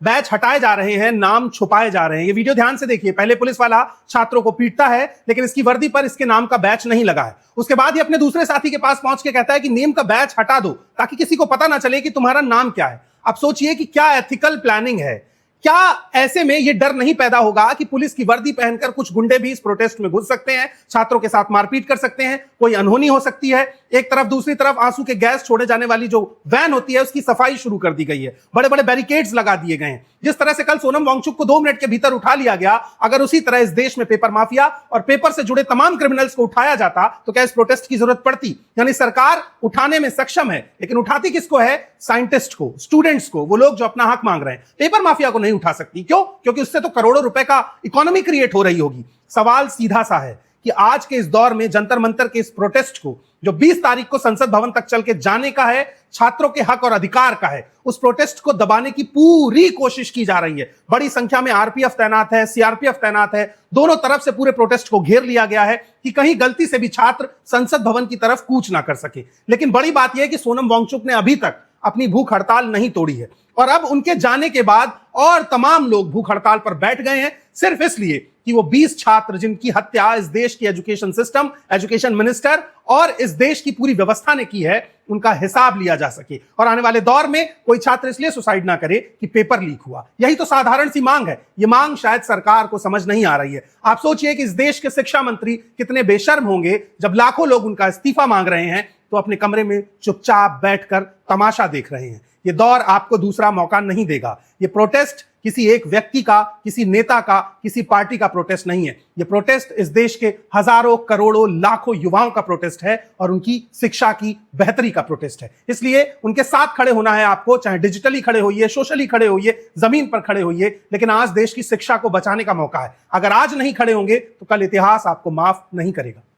Batch हटाए जा रहे हैं, नाम छुपाए जा रहे हैं। ये वीडियो ध्यान से देखिए। पहले पुलिस वाला छात्रों को पीटता है, लेकिन इसकी वर्दी पर इसके नाम का बैच नहीं लगा है। उसके बाद ये अपने दूसरे साथी के पास पहुंच के कहता है कि नेम का बैच हटा दो ताकि किसी को पता ना चले कि तुम्हारा नाम क्या है। अब सोचिए कि क्या एथिकल प्लानिंग है। क्या ऐसे में यह डर नहीं पैदा होगा कि पुलिस की वर्दी पहनकर कुछ गुंडे भी इस प्रोटेस्ट में घुस सकते हैं, छात्रों के साथ मारपीट कर सकते हैं, कोई अनहोनी हो सकती है। एक तरफ, दूसरी तरफ आंसू के गैस छोड़े जाने वाली जो वैन होती है उसकी सफाई शुरू कर दी गई है, बड़े बड़े बैरिकेड्स लगा दिए गए हैं। जिस तरह से कल सोनम वांगचुक को 2 मिनट के भीतर उठा लिया गया, अगर उसी तरह इस देश में पेपर माफिया और पेपर से जुड़े तमाम क्रिमिनल्स को उठाया जाता तो क्या इस प्रोटेस्ट की जरूरत पड़ती? यानी सरकार उठाने में सक्षम है, लेकिन उठाती किसको है? साइंटिस्ट को, स्टूडेंट्स को, वो लोग जो अपना हक मांग रहे हैं। पेपर माफिया को नहीं उठा सकती। क्यों? क्योंकि उससे तो करोड़ों रुपए का इकोनॉमी क्रिएट हो रही होगी। सवाल सीधा सा है कि आज के इस दौर में जंतर मंतर के इस प्रोटेस्ट को, जो 20 तारीख को संसद भवन तक चल के जाने का है, छात्रों के हक और अधिकार का है, उस प्रोटेस्ट को दबाने की पूरी कोशिश की जा रही है। बड़ी संख्या में आरपीएफ तैनात है, सीआरपीएफ तैनात है। दोनों तरफ से पूरे प्रोटेस्ट को घेर लिया गया है कि कहीं गलती से भी छात्र संसद भवन की तरफ कूच ना कर सके। लेकिन बड़ी बात यह है कि सोनम वांगचुक ने अभी तक अपनी भूख हड़ताल नहीं तोड़ी है, और अब उनके जाने के बाद और तमाम लोग भूख हड़ताल पर बैठ गए हैं, सिर्फ इसलिए कि वो 20 छात्र जिनकी हत्या इस देश की एजुकेशन सिस्टम, एजुकेशन मिनिस्टर और इस देश की पूरी व्यवस्था ने की है, उनका हिसाब लिया जा सके और आने वाले दौर में कोई छात्र इसलिए सुसाइड ना करे कि पेपर लीक हुआ। यही तो साधारण सी मांग है। ये मांग शायद सरकार को समझ नहीं आ रही है। आप सोचिए कि इस देश के शिक्षा मंत्री कितने बेशर्म होंगे जब लाखों लोग उनका इस्तीफा मांग रहे हैं तो अपने कमरे में चुपचाप बैठकर तमाशा देख रहे हैं। ये दौर आपको दूसरा मौका नहीं देगा। ये प्रोटेस्ट किसी एक व्यक्ति का, किसी नेता का, किसी पार्टी का प्रोटेस्ट नहीं है। ये प्रोटेस्ट इस देश के हजारों, करोड़ों, लाखों युवाओं का प्रोटेस्ट है और उनकी शिक्षा की बेहतरी का प्रोटेस्ट है। इसलिए उनके साथ खड़े होना है आपको, चाहे डिजिटली खड़े होइए, सोशली खड़े होइए, जमीन पर खड़े होइए, लेकिन आज देश की शिक्षा को बचाने का मौका है। अगर आज नहीं खड़े होंगे तो कल इतिहास आपको माफ नहीं करेगा।